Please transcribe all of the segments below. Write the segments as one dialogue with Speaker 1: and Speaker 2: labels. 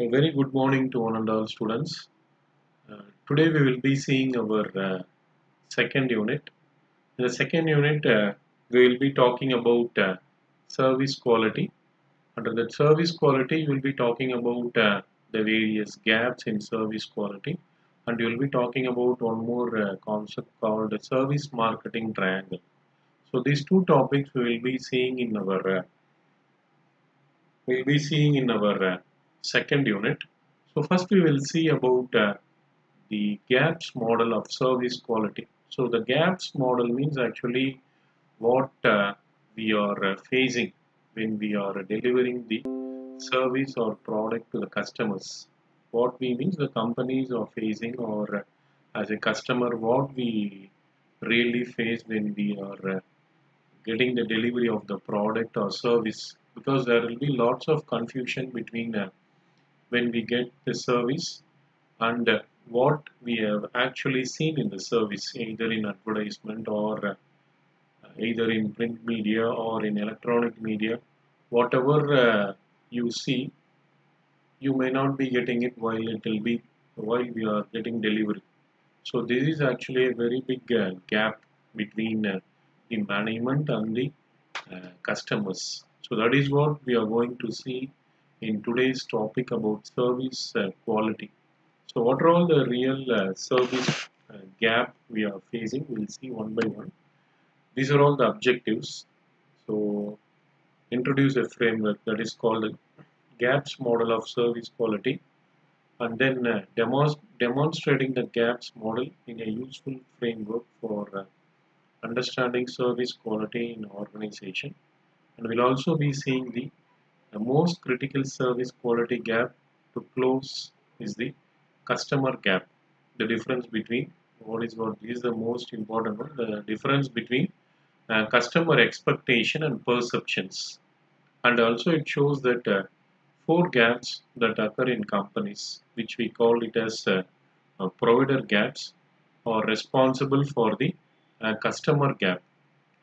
Speaker 1: A very good morning to one and all students. Today we will be seeing our second unit. In the second unit, we will be talking about service quality. Under that service quality, we will be talking about the various gaps in service quality, and we will be talking about one more concept called the service marketing triangle. So these two topics we will be seeing in our second unit. So first we will see about the gaps model of service quality. So the gaps model means actually what we are facing when we are delivering the service or product to the customers. What we means the companies are facing, or as a customer what we really face when we are getting the delivery of the product or service, because there will be lots of confusion between when we get the service and what we have actually seen in the service, either in advertisement or either in print media or in electronic media. Whatever you see, you may not be getting it while we are getting delivery. So this is actually a very big gap between the management and the customers. So that is what we are going to see in today's topic about service quality. So what are all the real service gap we are facing? We'll see one by one. These are all the objectives. So introduce a framework that is called the gaps model of service quality, and then demonstrating the gaps model in a useful framework for understanding service quality in organization. And we'll also be seeing the most critical service quality gap to close is the customer gap. The difference between what is the most important one, the difference between customer expectation and perceptions. And also it shows that four gaps that occur in companies, which we call it as provider gaps, are responsible for the customer gap.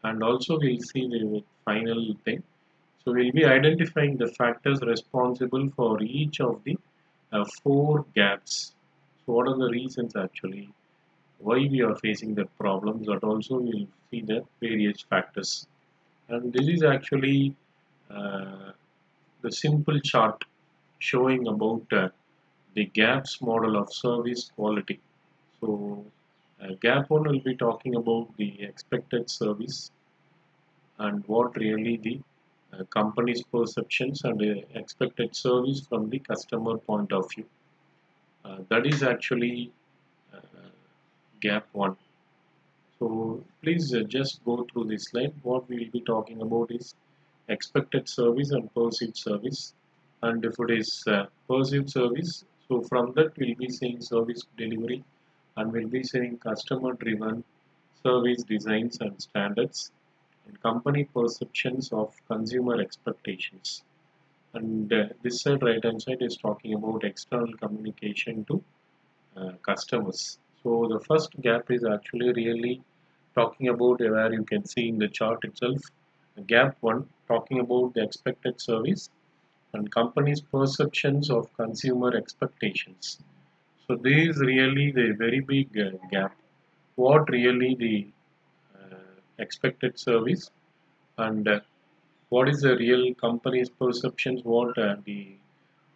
Speaker 1: And also we'll see the final thing. So we'll be identifying the factors responsible for each of the four gaps. So what are the reasons actually why we are facing the problems, but also we'll see the various factors. And this is actually uh, the simple chart showing about the gaps model of service quality. So gap 1 will be talking about the expected service and what really the company's perceptions and expected service from the customer point of view. That is actually uh, gap 1. So please just go through this slide. What we will be talking about is expected service and perceived service. And if it is perceived service, so from that we'll be seeing service delivery, and we'll be seeing customer driven service designs and standards, and company perceptions of consumer expectations. And this side, right hand side, is talking about external communication to customers. So the first gap is actually really talking about where you can see in the chart itself. Gap 1 talking about the expected service and companies' perceptions of consumer expectations. So this is really the very big gap. What really the expected service, and what is the real company's perceptions, what the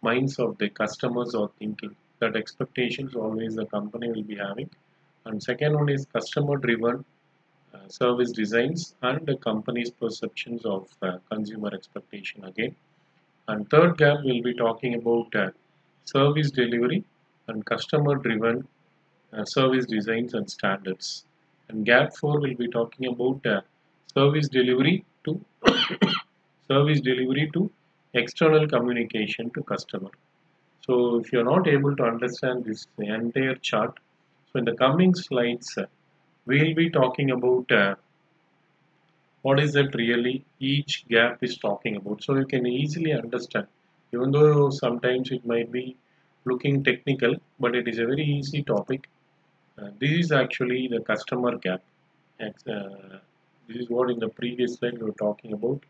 Speaker 1: minds of the customers are thinking. That expectations always the company will be having. And second one is customer driven service designs and the company's perceptions of consumer expectation again. And third gap we'll be talking about service delivery and customer driven service designs and standards. And gap 4 will be talking about service delivery to service delivery to external communication to customer. So if you're not able to understand this entire chart, so in the coming slides, we'll be talking about what is that really each gap is talking about. So you can easily understand, even though sometimes it might be looking technical, but it is a very easy topic. This is actually the customer gap. This is what in the previous slide we were talking about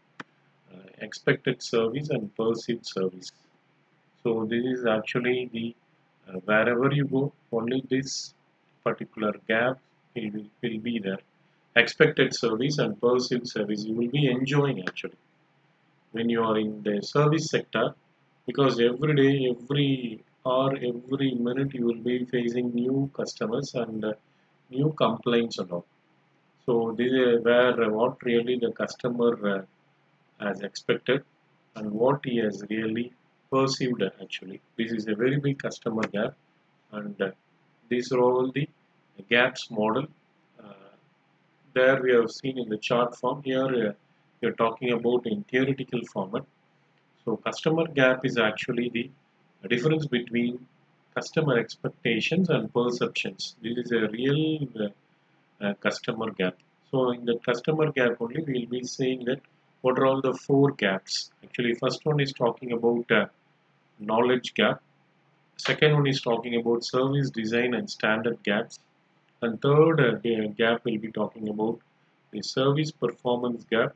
Speaker 1: expected service and perceived service. So this is actually the wherever you go, only this particular gap will be there. Expected service and perceived service you will be enjoying actually when you are in the service sector, because every day, every hour, every minute you will be facing new customers and new complaints and all. So this is where what really the customer has expected and what he has really perceived actually. This is a very big customer gap, and these are all the gaps model. Uh, there we have seen in the chart form. Here we are talking about in theoretical format. So customer gap is actually the difference between customer expectations and perceptions. This is a real customer gap. So in the customer gap only we will be saying that what are all the four gaps. Actually first one is talking about knowledge gap. Second one is talking about service design and standard gaps. And third gap will be talking about the service performance gap.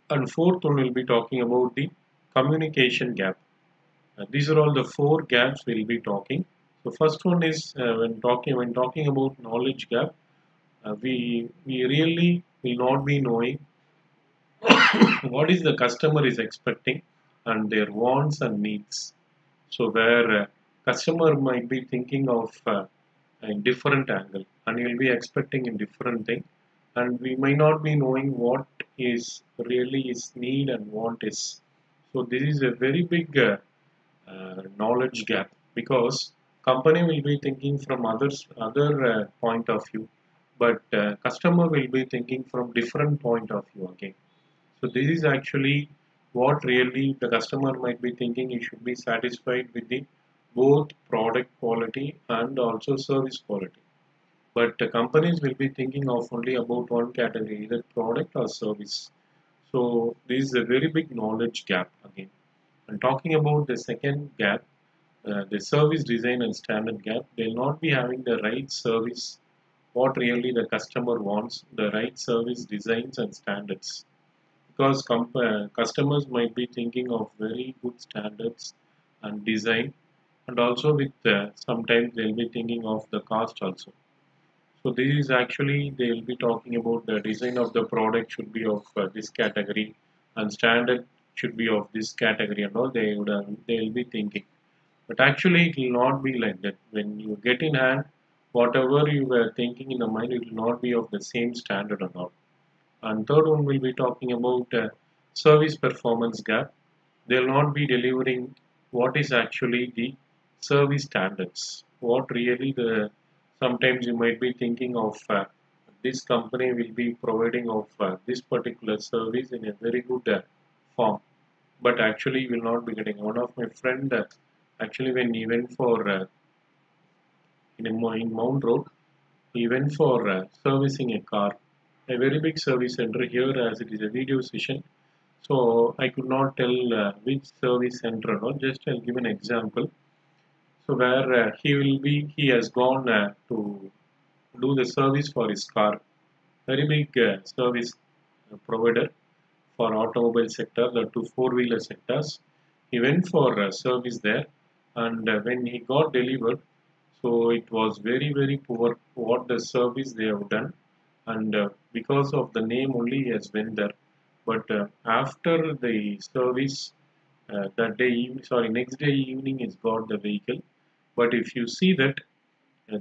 Speaker 1: And fourth one will be talking about the communication gap. These are all the four gaps we'll be talking. So first one is when talking about knowledge gap, we really will not be knowing what is the customer is expecting and their wants and needs. So where customer might be thinking of in different angle and you'll be expecting in different thing, and we may not be knowing what is really his need and want is. So this is a very big knowledge gap, because company will be thinking from other point of view, but customer will be thinking from different point of view again. So this is actually what really the customer might be thinking. He should be satisfied with the both product quality and also service quality. But companies will be thinking of only about one category, either product or service. So this is a very big knowledge gap again. And talking about the second gap, the service design and standard gap, they'll not be having the right service, what really the customer wants, the right service designs and standards, because customers might be thinking of very good standards and design, and also with sometimes they'll be thinking of the cost also. So this is actually they'll be talking about the design of the product should be of this category and standard should be of this category and all they'll be thinking. But actually it will not be like that. When you get in hand, whatever you were thinking in the mind, it will not be of the same standard or not. And third one will be talking about service performance gap. They'll not be delivering what is actually the service standards. What really the sometimes you might be thinking of this company will be providing of this particular service in a very good form, but actually you will not be getting. One of my friend actually when he went for in Mount Road, he went for servicing a car, a very big service center here, as it is a video session. So I could not tell which service center or not. Just I'll give an example. So where he has gone to do the service for his car. Very big service provider for automobile sector, the two four-wheeler sectors. He went for service there, and when he got delivered, so it was very poor what the service they have done, and because of the name only he has went there. But after the service that day, sorry, next day evening he's got the vehicle. But if you see that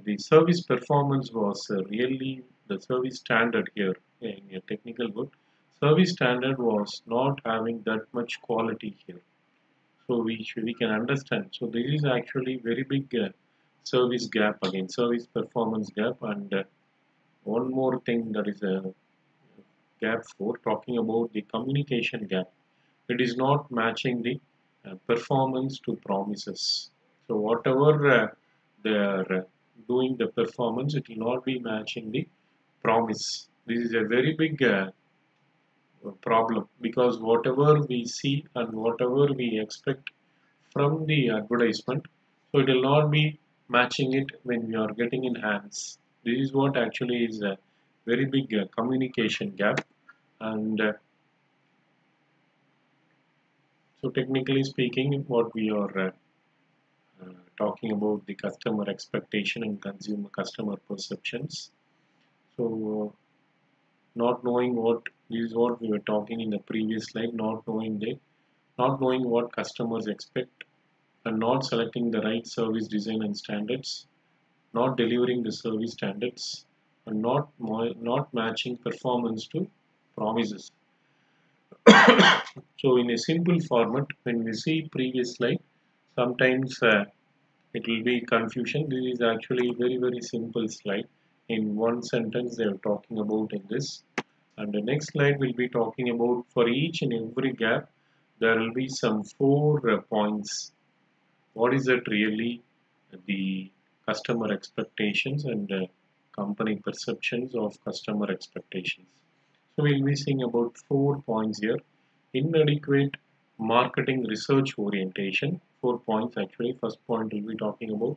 Speaker 1: the service performance was really the service standard here in a technical book. Service standard was not having that much quality here. So we can understand. So this is actually very big service gap again, service performance gap, and one more thing that is a gap for talking about the communication gap. It is not matching the performance to promises. So whatever they are doing the performance, it will not be matching the promise. This is a very big problem, because whatever we see and whatever we expect from the advertisement, so it will not be matching it when we are getting in hands. This is what actually is a very big communication gap, and so technically speaking, what we are talking about the customer expectation and consumer customer perceptions. So not knowing what this is what we were talking in the previous slide, not knowing what customers expect and not selecting the right service design and standards, not delivering the service standards, and not matching performance to promises. So in a simple format, when we see previous slide, sometimes it will be confusion. This is actually very simple slide. In one sentence they are talking about in this. And the next slide will be talking about for each and every gap, there will be some four points. What is it really? The customer expectations and company perceptions of customer expectations. So we'll be seeing about 4 points here. Inadequate marketing research orientation. 4 points actually. First point we'll be talking about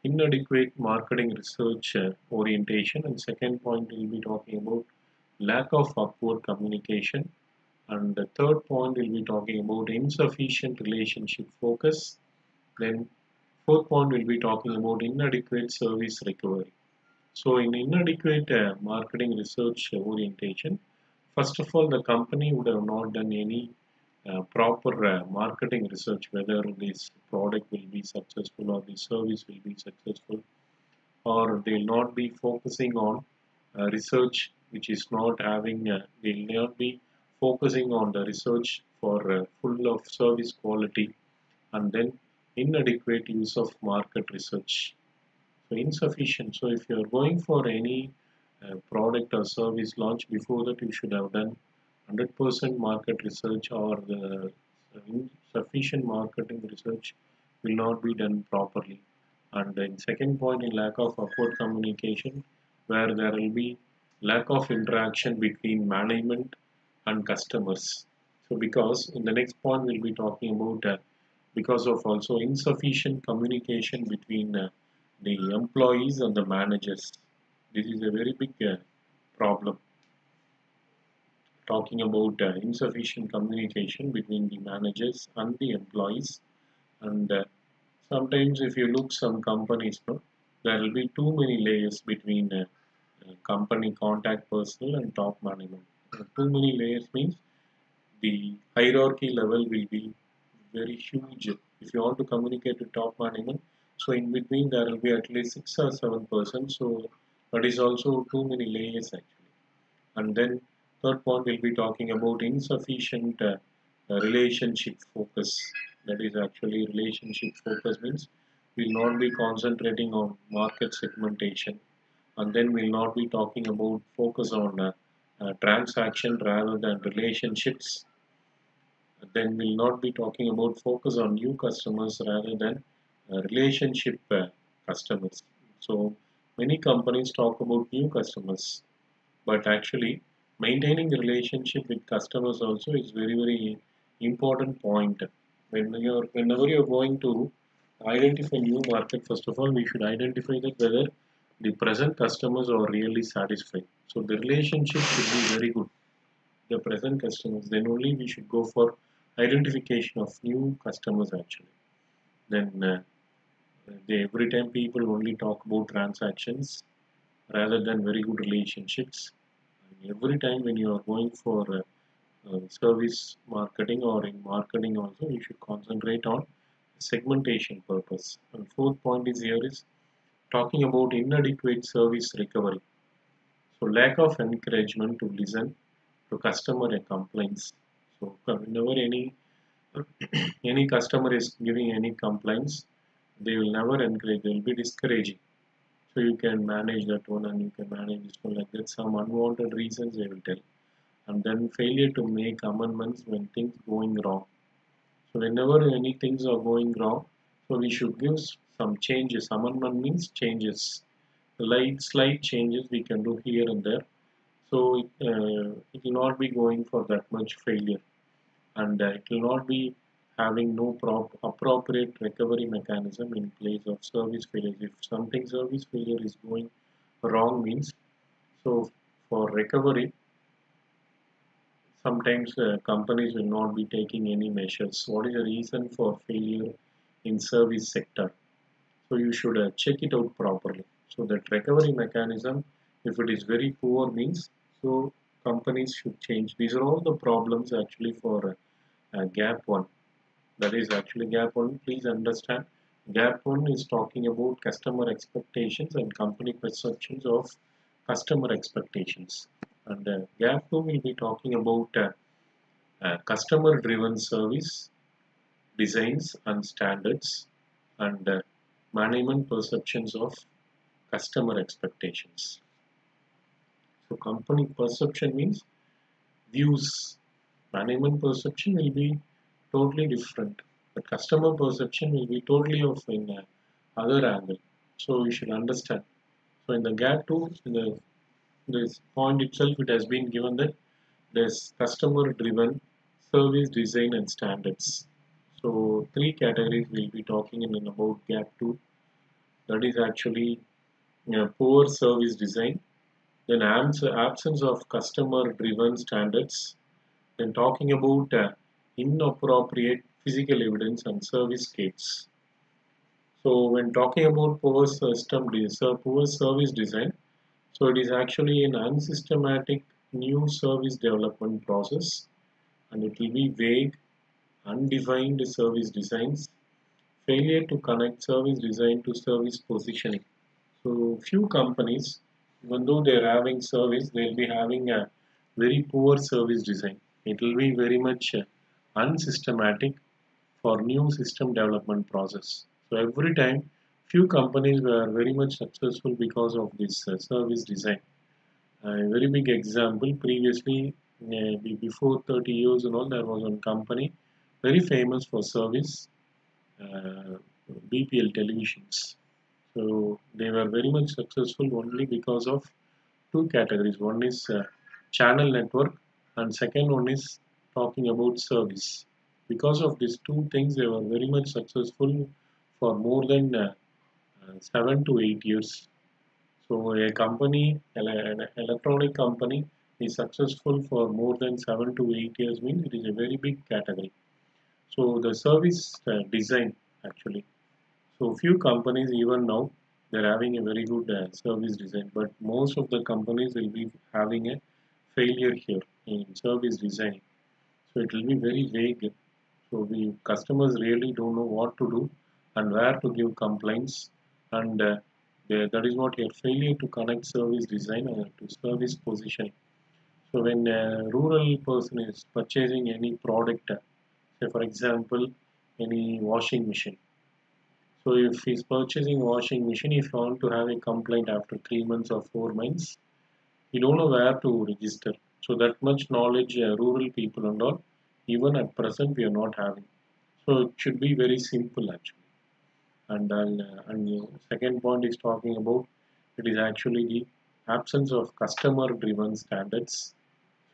Speaker 1: inadequate marketing research orientation, and second point we'll be talking about lack of upward communication, and the third point we'll be talking about insufficient relationship focus. Then fourth point we'll be talking about inadequate service recovery. So in inadequate marketing research orientation, first of all, the company would have not done any proper marketing research, whether this product will be successful or the service will be successful, or they'll not be focusing on research which is not having, they'll not be focusing on the research for full of service quality, and then inadequate use of market research. So insufficient. So if you are going for any product or service launch, before that you should have done 100% market research, or the insufficient marketing research will not be done properly. And then second point, in lack of upward communication, where there will be lack of interaction between management and customers. So because in the next point we'll be talking about because of also insufficient communication between the employees and the managers. This is a very big problem. Talking about insufficient communication between the managers and the employees, and sometimes if you look some companies, no, there will be too many layers between company contact personnel and top management. Too many layers means the hierarchy level will be very huge. If you want to communicate with top management, so in between there will be at least 6 or 7 persons. So that is also too many layers actually. And then third point we'll be talking about insufficient relationship focus. That is actually relationship focus means we'll not be concentrating on market segmentation, and then we'll not be talking about focus on transaction rather than relationships. Then we'll not be talking about focus on new customers rather than relationship customers. So many companies talk about new customers, but actually maintaining a relationship with customers also is very important point. Whenever you're going to identify new market, first of all we should identify that whether the present customers are really satisfied. So the relationship should be very good, the present customers, then only we should go for identification of new customers actually. Then every time people only talk about transactions rather than very good relationships. And every time when you are going for service marketing or in marketing also, you should concentrate on segmentation purpose. And fourth point is here is talking about inadequate service recovery. So lack of encouragement to listen to customer complaints. So whenever any customer is giving any complaints, they will never encourage, they will be discouraging. So you can manage that one and you can manage this one like that. Some unwanted reasons they will tell. And then failure to make amendments when things going wrong. So whenever any things are going wrong, so we should give some changes. Amendment means changes. Slight changes we can do here and there. So it will not be going for that much failure, and it will not be having no appropriate recovery mechanism in place of service failure. If something service failure is going wrong means, so for recovery, sometimes companies will not be taking any measures. What is the reason for failure in service sector. So you should check it out properly. So that recovery mechanism, if it is very poor means, so companies should change. These are all the problems actually for gap 1. That is actually gap 1. Please understand. Gap 1 is talking about customer expectations and company perceptions of customer expectations. And gap 2 will be talking about customer driven service designs and standards and management perceptions of customer expectations. So company perception means views. Management perception will be totally different. The customer perception will be totally of in other angle. So you should understand. So in the gap 2, in this point itself, it has been given that there's customer driven service design and standards. So three categories we'll be talking in and about gap 2. That is actually poor service design, then absence of customer driven standards, then talking about inappropriate physical evidence and service gates. So when talking about poor service design, so it is actually an unsystematic new service development process, and it will be vague, undefined service designs, failure to connect service design to service positioning. So few companies, even though they're having service, they'll be having a very poor service design. It will be very much unsystematic for new system development process. So every time, few companies were very much successful because of this service design. A very big example, previously, before 30 years and all, there was one company very famous for service, uh, BPL televisions. So they were very much successful only because of two categories. One is channel network, and second one is talking about service. Because of these two things, they were very much successful for more than 7 to 8 years. So a company, an electronic company, is successful for more than 7 to 8 years means it is a very big category. So the service design actually. So few companies even now they're having a very good service design, but most of the companies will be having a failure here in service design. So it will be very vague. So we customers really don't know what to do and where to give complaints, and that is what your failure to connect service design to service positioning. So when a rural person is purchasing any product, say for example, any washing machine. So if he's purchasing washing machine, if you want to have a complaint after 3 months or 4 months, you don't know where to register. So that much knowledge, rural people and all, even at present we are not having. So it should be very simple actually. And second point is talking about it is actually the absence of customer-driven standards.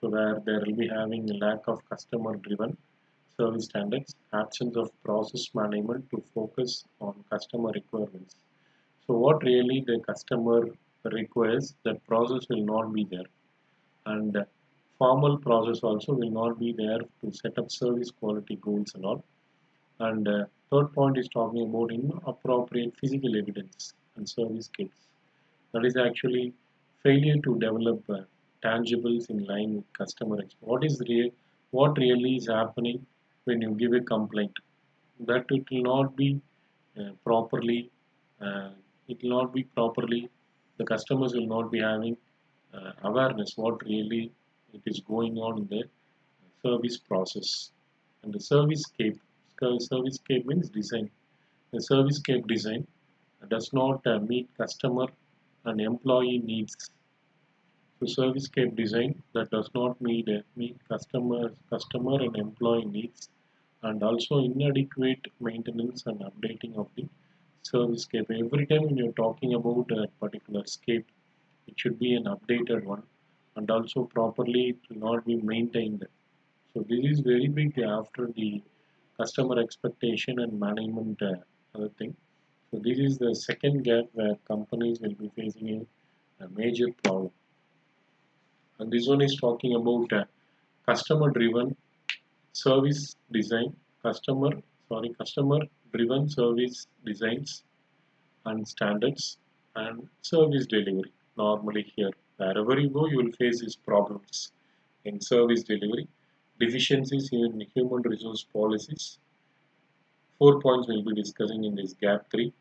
Speaker 1: So where there will be having a lack of customer-driven service standards, absence of process management to focus on customer requirements. So what really the customer requires, that process will not be there, and formal process also will not be there to set up service quality goals and all. And third point is talking about inappropriate physical evidence and service kits. That is actually failure to develop tangibles in line with customer expectations. What really is happening when you give a complaint? That it will not be properly. Uh, it will not be properly. The customers will not be having awareness what really it is going on in the service process. And the service scape means design. The service scape design does not meet customer and employee needs. So service scape design that does not meet customer and employee needs, and also inadequate maintenance and updating of the service scape. Every time when you're talking about a particular scape, it should be an updated one, and also properly it will not be maintained. So this is very big after the customer expectation and management other thing. So this is the second gap where companies will be facing a major problem. And this one is talking about customer driven service design, customer driven service designs and standards and service delivery. Normally here, wherever you go, you will face these problems in service delivery, deficiencies in human resource policies. 4 points we'll be discussing in this gap 3.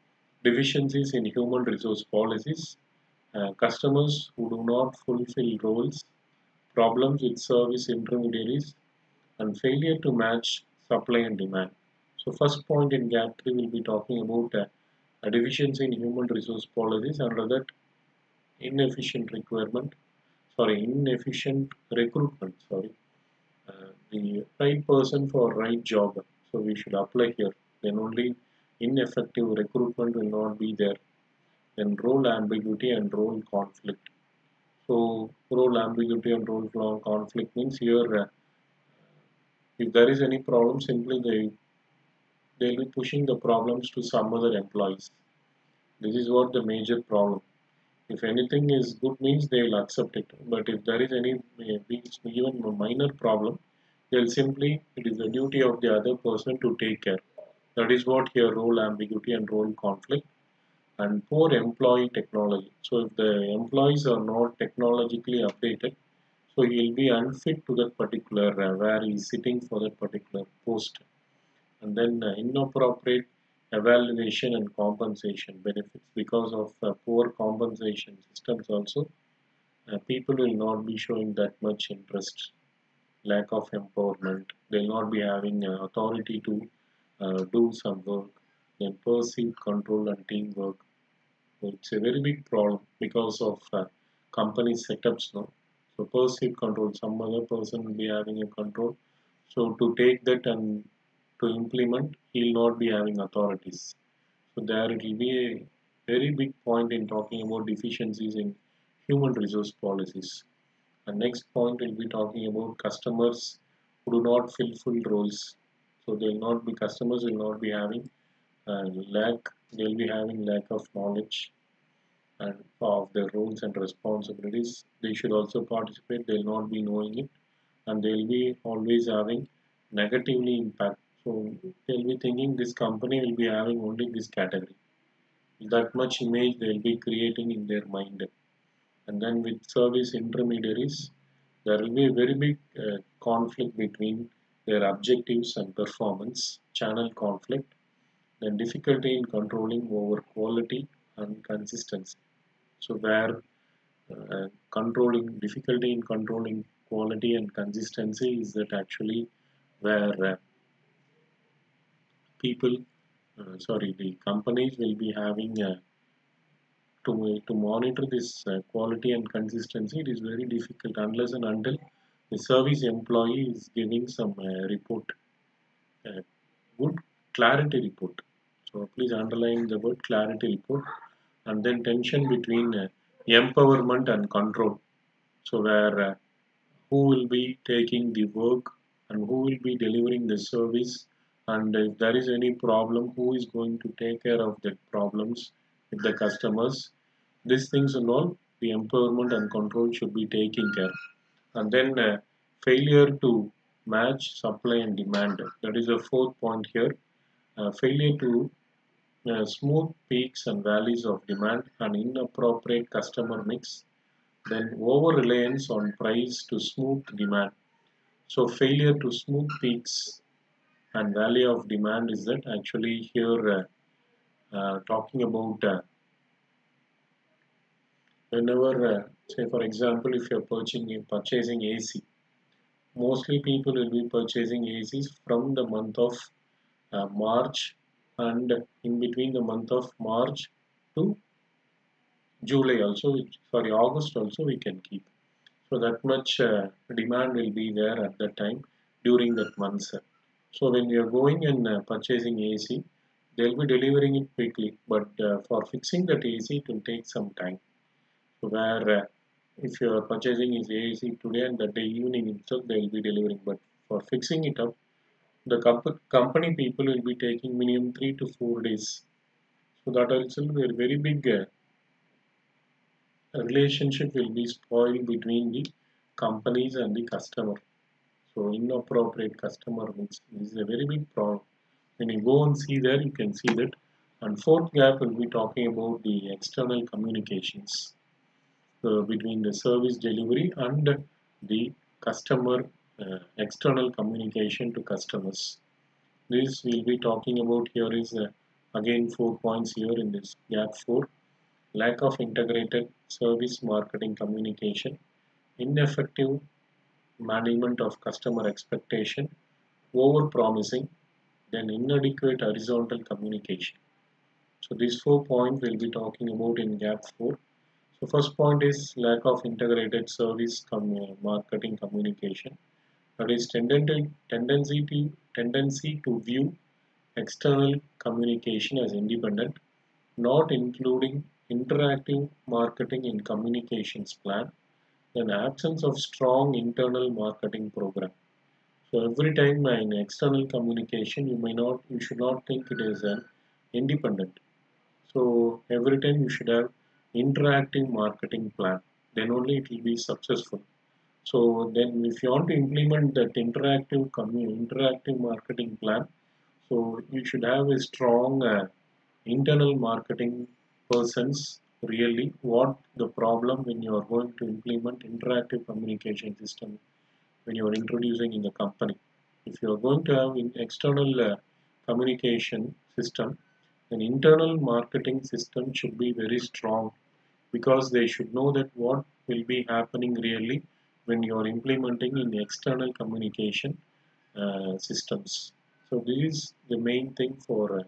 Speaker 1: Deficiencies in human resource policies, customers who do not fulfill roles, problems with service intermediaries, and failure to match supply and demand. So first point in gap 3 will be talking about a deficiency in human resource policies, under that inefficient requirement, inefficient recruitment, the right person for right job. So we should apply here. Then only ineffective recruitment will not be there. Then role ambiguity and role conflict. So role ambiguity and role conflict means here if there is any problem, simply they'll be pushing the problems to some other employees. This is what the major problem. If anything is good means they will accept it. But if there is any even a minor problem, they'll simply it is the duty of the other person to take care. That is what here role ambiguity and role conflict and poor employee technology. So if the employees are not technologically updated, so he will be unfit to that particular where he is sitting for that particular post. And then inappropriate evaluation and compensation benefits because of poor compensation systems also people will not be showing that much interest, lack of empowerment, they'll not be having authority to do some work, then perceived control and teamwork. So it's a very big problem because of company setups now. So perceived control, some other person will be having a control, so to take that and to implement, he'll not be having authorities. So there it will be a very big point in talking about deficiencies in human resource policies. And next point will be talking about customers who do not fulfill roles. So they will not be customers will not be having lack. They will be having lack of knowledge and of their roles and responsibilities. They should also participate. They will not be knowing it, and they will be always having negatively impact. So they'll be thinking this company will be having only this category. That much image they'll be creating in their mind. And then with service intermediaries, there will be a very big conflict between their objectives and performance, channel conflict, then difficulty in controlling over quality and consistency. So where controlling difficulty in controlling quality and consistency is that actually where people, the companies will be having to monitor this quality and consistency. It is very difficult unless and until the service employee is giving some report, good clarity report. So please underline the word clarity report, and then tension between empowerment and control. So where who will be taking the work and who will be delivering the service, and if there is any problem, who is going to take care of the problems with the customers. These things and all, the empowerment and control should be taken care. And then failure to match supply and demand. That is the fourth point here. Failure to smooth peaks and valleys of demand and inappropriate customer mix. Then over reliance on price to smooth demand. So failure to smooth peaks and valley of demand is that actually here talking about whenever say for example if you're purchasing AC, mostly people will be purchasing ACs from the month of March, and in between the month of March to July also, August also we can keep. So that much demand will be there at that time during that month. So when you are going and purchasing AC, they'll be delivering it quickly, but for fixing that AC it will take some time. So where if you are purchasing is AC today and that day evening itself they will be delivering, but for fixing it up, the company people will be taking minimum 3 to 4 days. So that also will be a very big relationship will be spoiled between the companies and the customer. So inappropriate customer mix is a very big problem. When you go and see there, you can see that. And fourth gap will be talking about the external communications between the service delivery and the customer external communication to customers. This we'll be talking about here is again 4 points here in this gap 4. Lack of integrated service marketing communication, ineffective management of customer expectation, over promising, then inadequate horizontal communication. So these 4 points we'll be talking about in gap 4. So first point is lack of integrated service marketing communication. That is tendency to view external communication as independent, not including interactive marketing in communications plan, then absence of strong internal marketing program. So every time in external communication, you should not think it is an independent. So every time you should have interactive marketing plan. Then only it will be successful. So then if you want to implement that interactive marketing plan, so you should have a strong internal marketing persons really what the problem when you are going to implement interactive communication system when you are introducing in the company. If you are going to have an external communication system, an internal marketing system should be very strong because they should know that what will be happening really when you are implementing in external communication systems. So this is the main thing for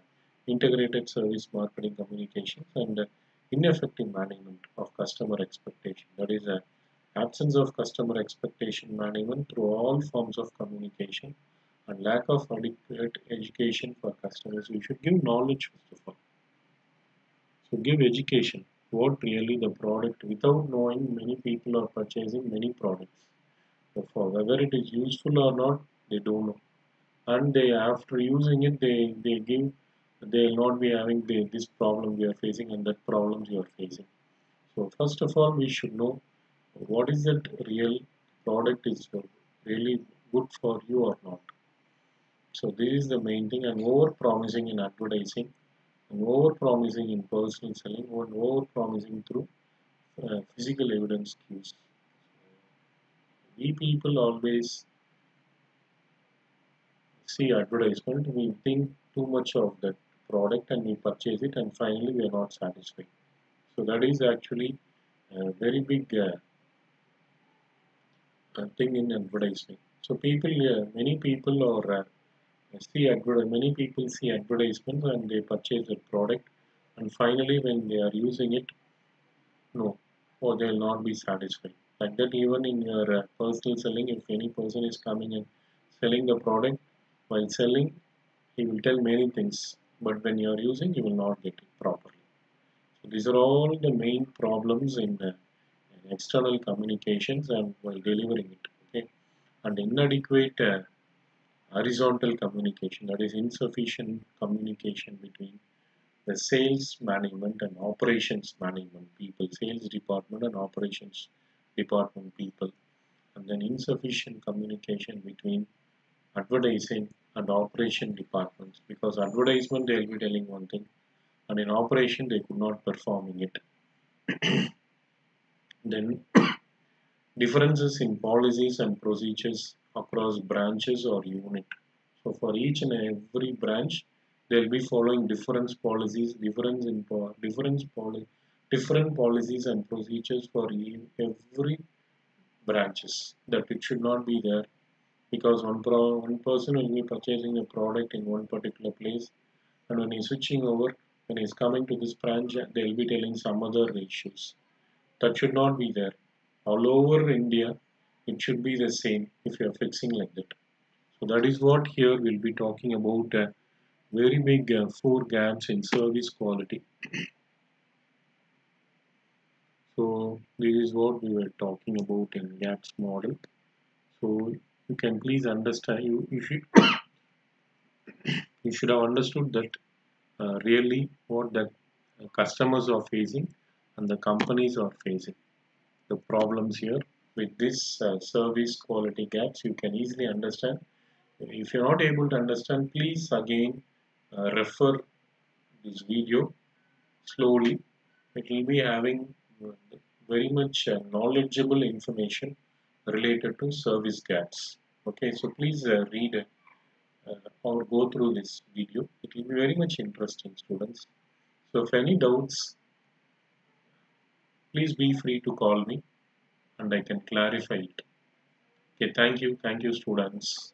Speaker 1: integrated service marketing communications and ineffective management of customer expectation. That is absence of customer expectation management through all forms of communication and lack of adequate education for customers. You should give knowledge first of all. So give education. What really the product without knowing many people are purchasing many products. Therefore, whether it is useful or not, they don't know. And they after using it, they'll not be having this problem we are facing and that problems you are facing. So first of all, we should know what is that real product is really good for you or not. So this is the main thing. And over promising in advertising and over promising in personal selling and over promising through physical evidence cues. We people always see advertisement, we think too much of that product and we purchase it and finally we are not satisfied. So that is actually a very big thing in advertising. So many people many people see advertisements and they purchase the product and finally when they are using it, no, or they will not be satisfied. Like that even in your personal selling, if any person is coming and selling the product, while selling, he will tell many things, but when you are using, you will not get it properly. So these are all the main problems in external communications and while delivering it. Okay, and inadequate horizontal communication, that is insufficient communication between the sales management and operations management people, sales department and operations department people, and then insufficient communication between advertising and operation departments because advertisement they will be telling one thing and in operation they could not performing it. Then differences in policies and procedures across branches or unit. So for each and every branch, they'll be following different policies, different policies and procedures for every branches. That it should not be there because one person will be purchasing a product in one particular place, and when he's switching over, when he's coming to this branch, they'll be telling some other issues. That should not be there. All over India, it should be the same if you are fixing like that. So that is what here we'll be talking about very big 4 gaps in service quality. So this is what we were talking about in gaps model. So you can please understand you should have understood that really what the customers are facing and the companies are facing. The problems here with this service quality gaps you can easily understand. If you're not able to understand, please again refer this video slowly. It will be having very much knowledgeable information related to service gaps. Okay, so please read or go through this video. It will be very much interesting, students. So if any doubts, please be free to call me and I can clarify it. Okay, thank you, students.